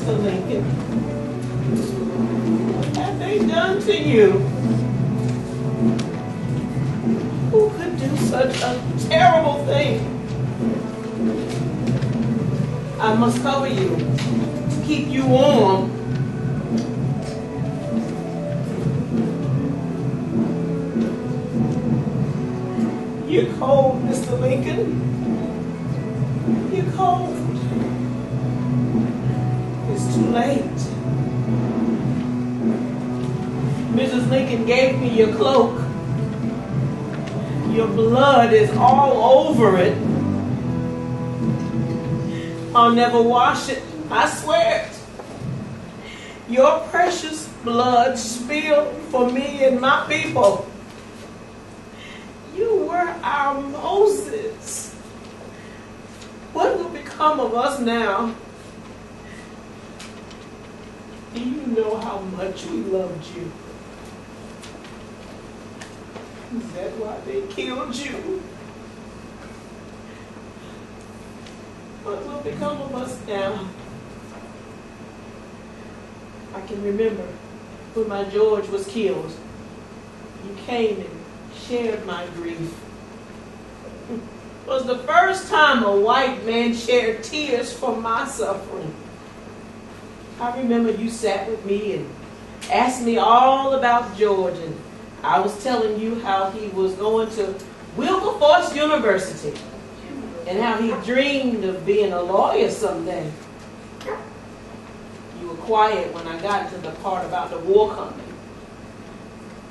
Mr. Lincoln? What have they done to you? Who could do such a terrible thing? I must cover you to keep you warm. You're cold, Mr. Lincoln. You're cold. It's too late. Mrs. Lincoln gave me your cloak. Your blood is all over it. I'll never wash it. I swear it. Your precious blood spilled for me and my people. You were our Moses. What will become of us now? Do you know how much we loved you? Is that why they killed you? What will become of us now? I can remember when my George was killed. You came and shared my grief. It was the first time a white man shared tears for my suffering. I remember you sat with me and asked me all about George, and I was telling you how he was going to Wilberforce University and how he dreamed of being a lawyer someday. You were quiet when I got to the part about the war coming.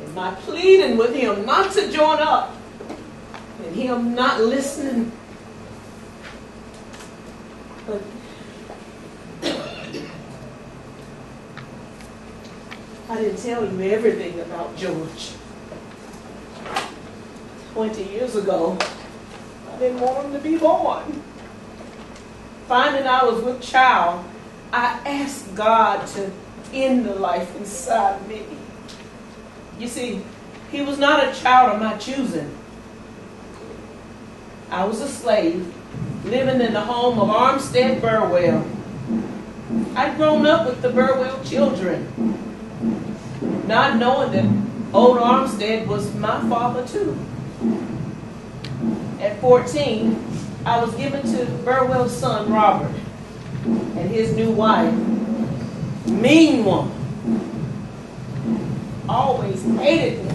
And my pleading with him not to join up, and him not listening. But I didn't tell you everything about George. 20 years ago, I didn't want him to be born. Finding I was with child, I asked God to end the life inside me. You see, he was not a child of my choosing. I was a slave, living in the home of Armstead Burwell. I'd grown up with the Burwell children, not knowing that old Armstead was my father too. At 14, I was given to Burwell's son, Robert, and his new wife, mean woman. Always hated me,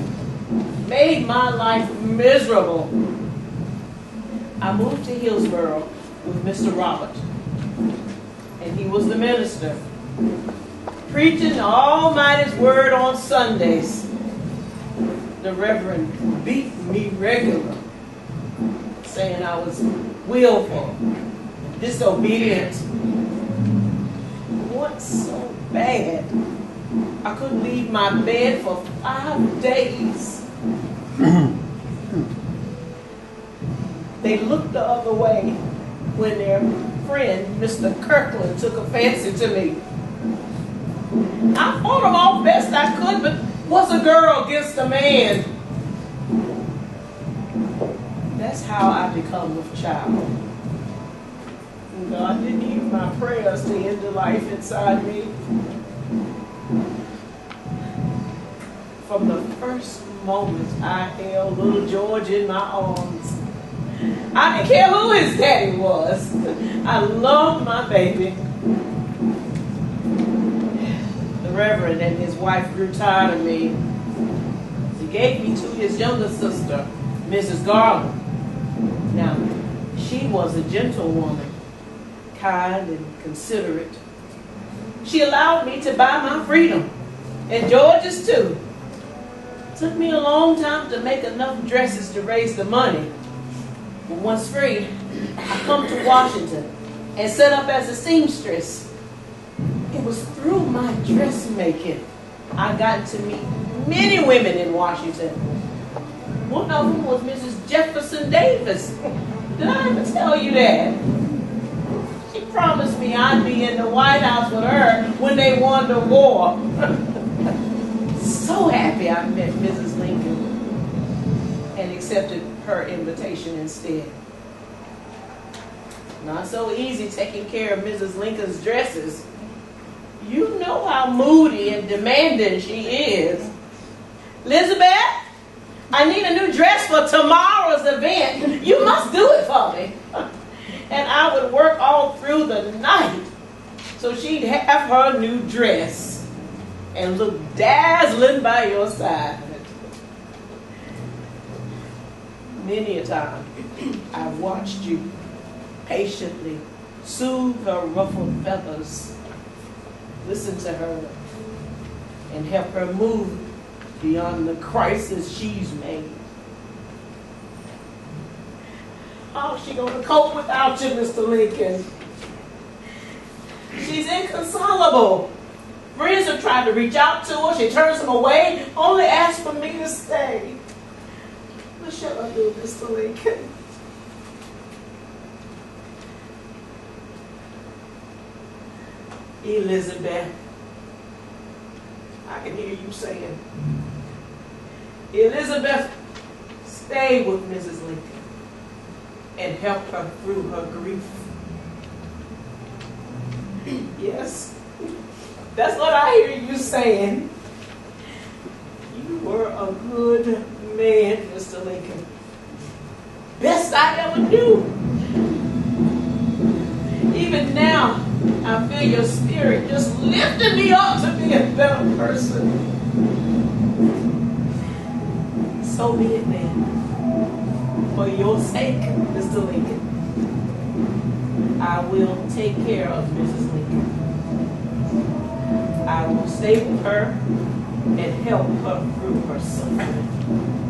made my life miserable. I moved to Hillsboro with Mr. Robert, and he was the minister, preaching the Almighty's word on Sundays. The Reverend beat me regular, saying I was willful, disobedient. What's so bad? I couldn't leave my bed for 5 days. They looked the other way when their friend, Mr. Keckley, took a fancy to me. I fought them off best I could, but what's a girl against a man? That's how I become with child. God didn't hear my prayers to end the life inside me. From the first moment I held little George in my arms, I didn't care who his daddy was. I loved my baby. The Reverend and his wife grew tired of me. He gave me to his younger sister, Mrs. Garland. Now, she was a gentle woman, kind and considerate. She allowed me to buy my freedom, and George's too. It took me a long time to make enough dresses to raise the money. But once free, I come to Washington and set up as a seamstress. It was through my dressmaking I got to meet many women in Washington. One of them was Mrs. Jefferson Davis. Did I ever tell you that? She promised me I'd be in the White House with her when they won the war. So happy I met Mrs. Lincoln and accepted her invitation instead. Not so easy taking care of Mrs. Lincoln's dresses. You know how moody and demanding she is. Elizabeth, I need a new dress for tomorrow's event. You must do it for me. And I would work all through the night so she'd have her new dress and look dazzling by your side. Many a time I've watched you patiently soothe her ruffled feathers, listen to her, and help her move beyond the crisis she's made. How's she gonna cope without you, Mr. Lincoln? She's inconsolable. Friends have tried to reach out to her. She turns them away, only asks for me to stay. What shall I do, Mr. Lincoln? Elizabeth, I can hear you saying, Elizabeth, stay with Mrs. Lincoln and help her through her grief. Yes, that's what I hear you saying. You were a good man, Mr. Lincoln. Best I ever knew. Even now, I feel your spirit just lifting me up to be a better person. So be it then. For your sake, Mr. Lincoln, I will take care of Mrs. Lincoln. I will stay with her and help her through her suffering.